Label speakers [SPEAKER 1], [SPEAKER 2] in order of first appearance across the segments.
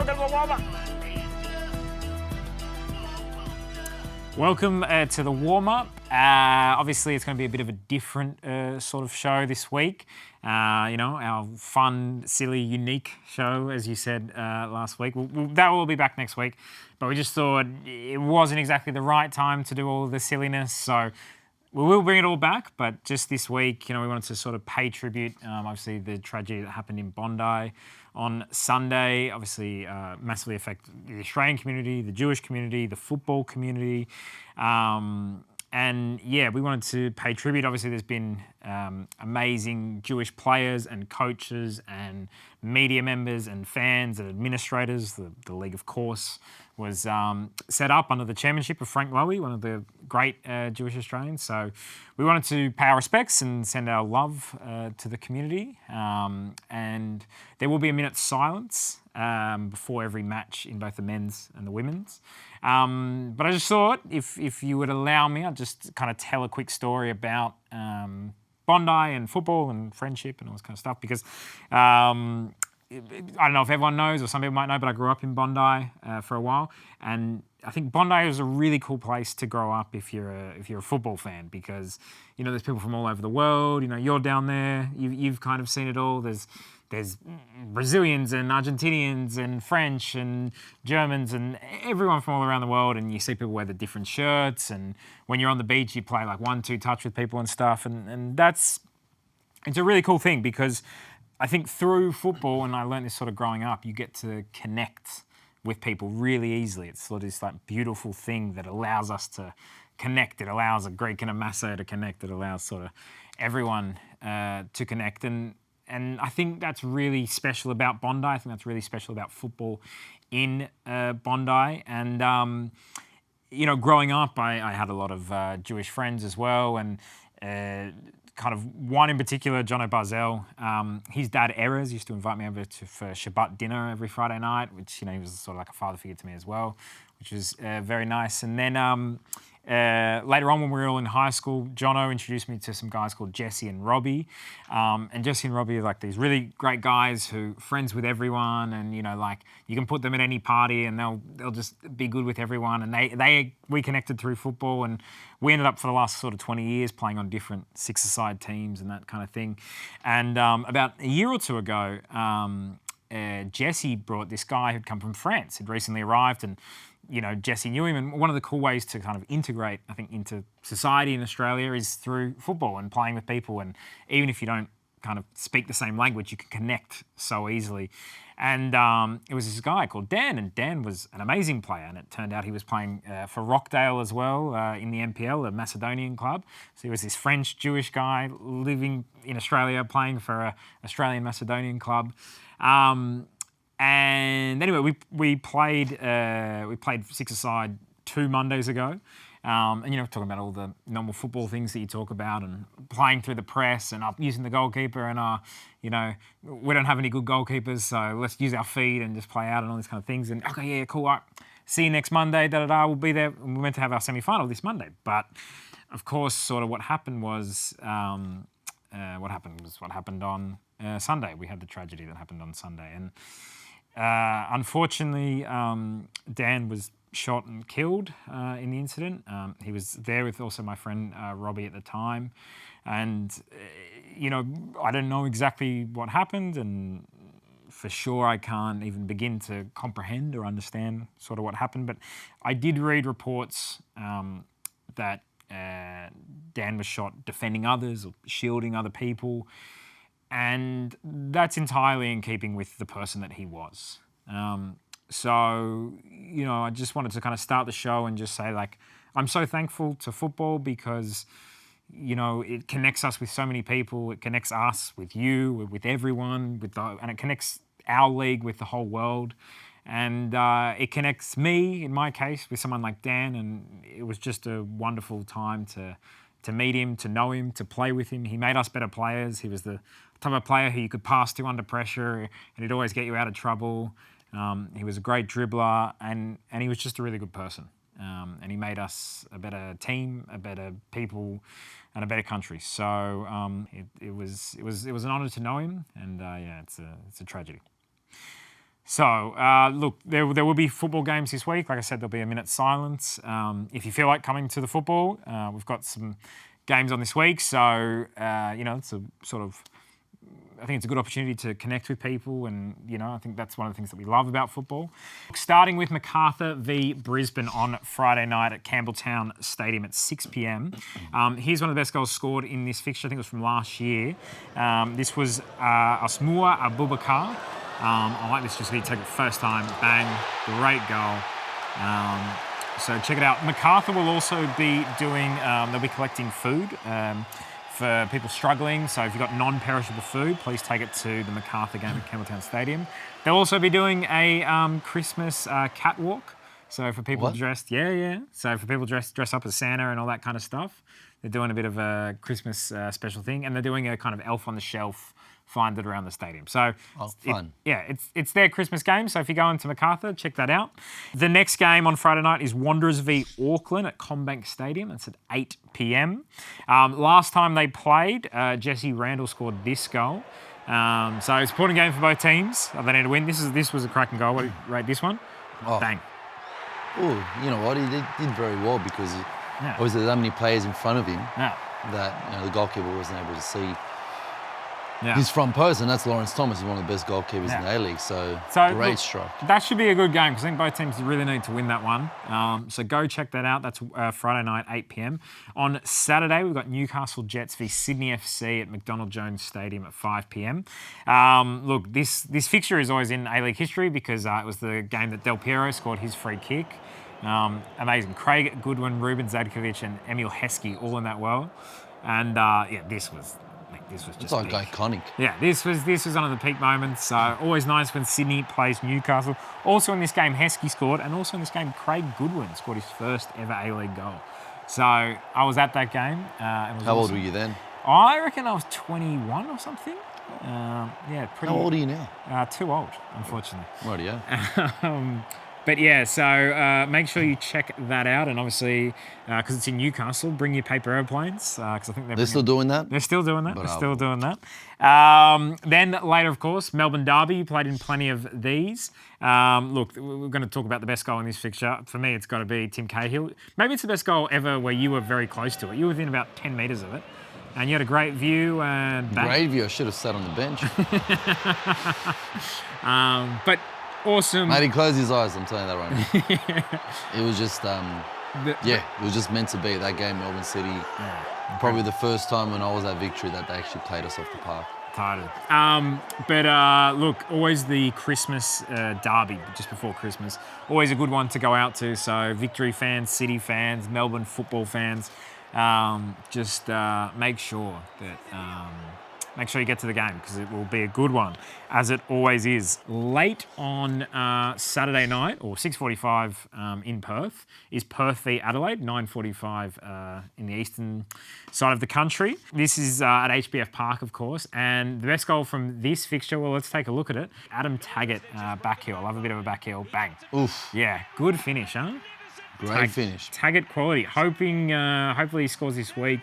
[SPEAKER 1] warm-up. Welcome to the warm-up. Obviously, it's going to be a bit of a different sort of show this week. Our fun, silly, unique show, as you said last week. That will be back next week. But we just thought it wasn't exactly the right time to do all of the silliness. So we will bring it all back. But just this week, we wanted to sort of pay tribute, obviously, the tragedy that happened in Bondi on Sunday. Obviously, massively affected the Australian community, the Jewish community, the football community. And yeah, we wanted to pay tribute. Obviously, there's been amazing Jewish players and coaches and media members and fans and administrators. The league, of course, was set up under the chairmanship of Frank Lowy, one of the great Jewish Australians. So we wanted to pay our respects and send our love to the community. And there will be a minute's silence before every match in both the men's and the women's. But I just thought if you would allow me, I'd just kind of tell a quick story about Bondi and football and friendship and all this kind of stuff, because I don't know if everyone knows, or some people might know, but I grew up in Bondi for a while, and I think Bondi is a really cool place to grow up if you're a football fan, because there's people from all over the world. You're down there, you've kind of seen it all. There's Brazilians and Argentinians and French and Germans and everyone from all around the world, and you see people wear the different shirts, and when you're on the beach you play like 1-2 touch with people and stuff, and it's a really cool thing, because I think through football, and I learned this sort of growing up, you get to connect with people really easily. It's sort of this like beautiful thing that allows us to connect. It allows a Greek and a Maso to connect. It allows sort of everyone to connect. And I think that's really special about Bondi. I think that's really special about football in Bondi. And, growing up, I had a lot of Jewish friends as well. And kind of one in particular, Jono Barzell, his dad, Erez, used to invite me over for Shabbat dinner every Friday night, which, he was sort of like a father figure to me as well, which was very nice. And then later on, when we were all in high school, Jono introduced me to some guys called Jesse and Robbie. And Jesse and Robbie are like these really great guys who friends with everyone, and you can put them at any party and they'll just be good with everyone. And we connected through football, and we ended up for the last sort of 20 years playing on different six-a-side teams and that kind of thing. And about a year or two ago, Jesse brought this guy who'd come from France. He'd recently arrived, and Jesse knew him, and one of the cool ways to kind of integrate, I think, into society in Australia is through football and playing with people. And even if you don't kind of speak the same language, you can connect so easily. And it was this guy called Dan, and Dan was an amazing player. And it turned out he was playing for Rockdale as well in the NPL, a Macedonian club. So he was this French-Jewish guy living in Australia, playing for an Australian-Macedonian club. And anyway, we played six-a-side 2 Mondays ago, and talking about all the normal football things that you talk about, and playing through the press, and using the goalkeeper, and we don't have any good goalkeepers, so let's use our feet and just play out and all these kind of things. And okay, yeah, cool. All right, see you next Monday. We'll be there. We're meant to have our semi-final this Monday, but of course, sort of what happened what happened on Sunday. We had the tragedy that happened on Sunday, and unfortunately, Dan was shot and killed in the incident. He was there with also my friend Robbie at the time. And, I don't know exactly what happened, and for sure I can't even begin to comprehend or understand sort of what happened. But I did read reports that Dan was shot defending others or shielding other people. And that's entirely in keeping with the person that he was. So, I just wanted to kind of start the show and just say, I'm so thankful to football, because, it connects us with so many people. It connects us with you, with everyone, and it connects our league with the whole world. And it connects me, in my case, with someone like Dan. And it was just a wonderful time to meet him, to know him, to play with him. He made us better players. He was the type of player who you could pass to under pressure, and he'd always get you out of trouble. He was a great dribbler, and he was just a really good person. And he made us a better team, a better people, and a better country. So it was an honour to know him, and it's a tragedy. So, look, there will be football games this week. Like I said, there'll be a minute's silence. If you feel like coming to the football, we've got some games on this week. So, it's a sort of, I think it's a good opportunity to connect with people. And, I think that's one of the things that we love about football. Starting with Macarthur v Brisbane on Friday night at Campbelltown Stadium at 6 p.m. Here's one of the best goals scored in this fixture. I think it was from last year. This was Asmour Abubakar. I like this just to take it first time. Bang. Great goal. So check it out. Macarthur will also be doing, they'll be collecting food for people struggling. So if you've got non-perishable food, please take it to the Macarthur game at Campbelltown Stadium. They'll also be doing a Christmas catwalk. So for people dressed, So for people dress up as Santa and all that kind of stuff, they're doing a bit of a Christmas special thing. And they're doing a kind of elf on the shelf, find it around the stadium. So
[SPEAKER 2] fun.
[SPEAKER 1] It's their Christmas game. So if you go into Macarthur, check that out. The next game on Friday night is Wanderers v Auckland at Combank Stadium. That's at 8 p.m. Last time they played, Jesse Randall scored this goal. So it's an important game for both teams. They need to win. This was a cracking goal. What do you rate this one? Bang.
[SPEAKER 2] Oh, you know what? He did very well because obviously there's that many players in front of him that the goalkeeper wasn't able to see his front post, and that's Lawrence Thomas. He's one of the best goalkeepers in the A-League, so great strike.
[SPEAKER 1] That should be a good game because I think both teams really need to win that one. So go check that out. That's Friday night, 8 p.m. On Saturday, we've got Newcastle Jets v Sydney FC at McDonald Jones Stadium at 5 p.m. Look, this fixture is always in A-League history because it was the game that Del Piero scored his free kick. Amazing. Craig Goodwin, Ruben Zadkovic and Emil Heskey all in that well. And this was just
[SPEAKER 2] it's like iconic.
[SPEAKER 1] Yeah, this was one of the peak moments. Always nice when Sydney plays Newcastle. Also in this game, Heskey scored, and also in this game, Craig Goodwin scored his first ever A-League goal. So I was at that game.
[SPEAKER 2] How old were you then?
[SPEAKER 1] I reckon I was 21 or something. Pretty.
[SPEAKER 2] How old are you now?
[SPEAKER 1] Too old, unfortunately.
[SPEAKER 2] Rightio.
[SPEAKER 1] But yeah, so make sure you check that out. And obviously, because it's in Newcastle, bring your paper airplanes. Because I think
[SPEAKER 2] they're still doing that?
[SPEAKER 1] They're still doing that. Then later, of course, Melbourne Derby. You played in plenty of these. Look, we're going to talk about the best goal in this fixture. For me, it's got to be Tim Cahill. Maybe it's the best goal ever where you were very close to it. You were within about 10 metres of it. And you had a great view.
[SPEAKER 2] Great view. I should have sat on the bench.
[SPEAKER 1] But awesome.
[SPEAKER 2] Mate, he closed his eyes, I'm telling you that right now. It was just, it was just meant to be. That game, Melbourne City, probably the first time when I was at Victory that they actually played us off the park.
[SPEAKER 1] Tired. Look, always the Christmas derby, just before Christmas. Always a good one to go out to. So Victory fans, City fans, Melbourne football fans, just make sure you get to the game because it will be a good one, as it always is. Late on Saturday night, or 6:45 in Perth, is Perth v Adelaide, 9:45 in the eastern side of the country. This is at HBF Park, of course, and the best goal from this fixture, well, let's take a look at it. Adam Taggart, back heel. I love a bit of a back heel. Bang.
[SPEAKER 2] Oof.
[SPEAKER 1] Yeah, good finish, huh?
[SPEAKER 2] Great finish.
[SPEAKER 1] Taggart quality. Hopefully he scores this week.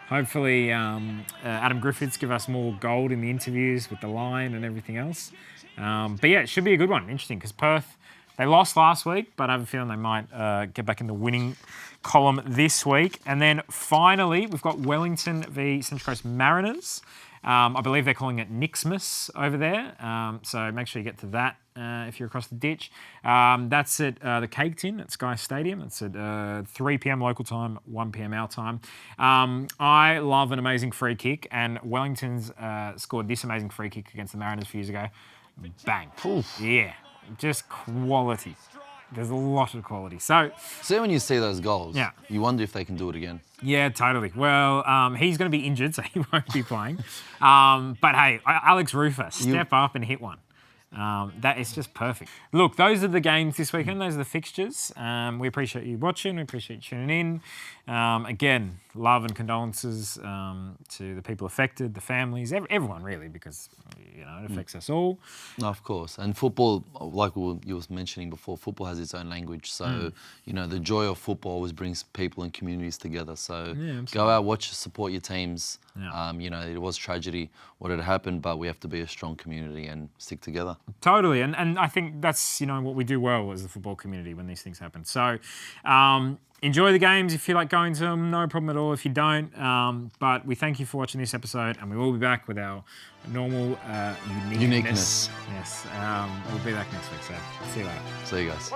[SPEAKER 1] Hopefully, Adam Griffiths give us more gold in the interviews with the line and everything else. It should be a good one. Interesting, because Perth, they lost last week, but I have a feeling they might get back in the winning column this week. And then finally, we've got Wellington v Central Coast Mariners. I believe they're calling it Nixmas over there. So make sure you get to that if you're across the ditch. That's at the Cake Tin at Sky Stadium. It's at 3 p.m. local time, 1 p.m. our time. I love an amazing free kick, and Wellington's scored this amazing free kick against the Mariners a few years ago. Bang.
[SPEAKER 2] Oof.
[SPEAKER 1] Yeah, just quality. There's a lot of quality. So
[SPEAKER 2] when you see those goals, you wonder if they can do it again.
[SPEAKER 1] Yeah, totally. Well, he's going to be injured, so he won't be playing. But hey, Alex Rufer, step up and hit one. That is just perfect. Look, those are the games this weekend. Those are the fixtures. We appreciate you watching. We appreciate you tuning in. Again, love and condolences to the people affected, the families, everyone really, because it affects us all.
[SPEAKER 2] No, of course. And football, like you were mentioning before, football has its own language. So, the joy of football always brings people and communities together. So go out, watch, support your teams. It was tragedy what had happened, but we have to be a strong community and stick together.
[SPEAKER 1] Totally, and I think that's what we do well as the football community when these things happen. So enjoy the games if you like going to them, no problem at all if you don't. But we thank you for watching this episode, and we will be back with our normal uniqueness. Yes, we'll be back next week. So see you later.
[SPEAKER 2] See you guys.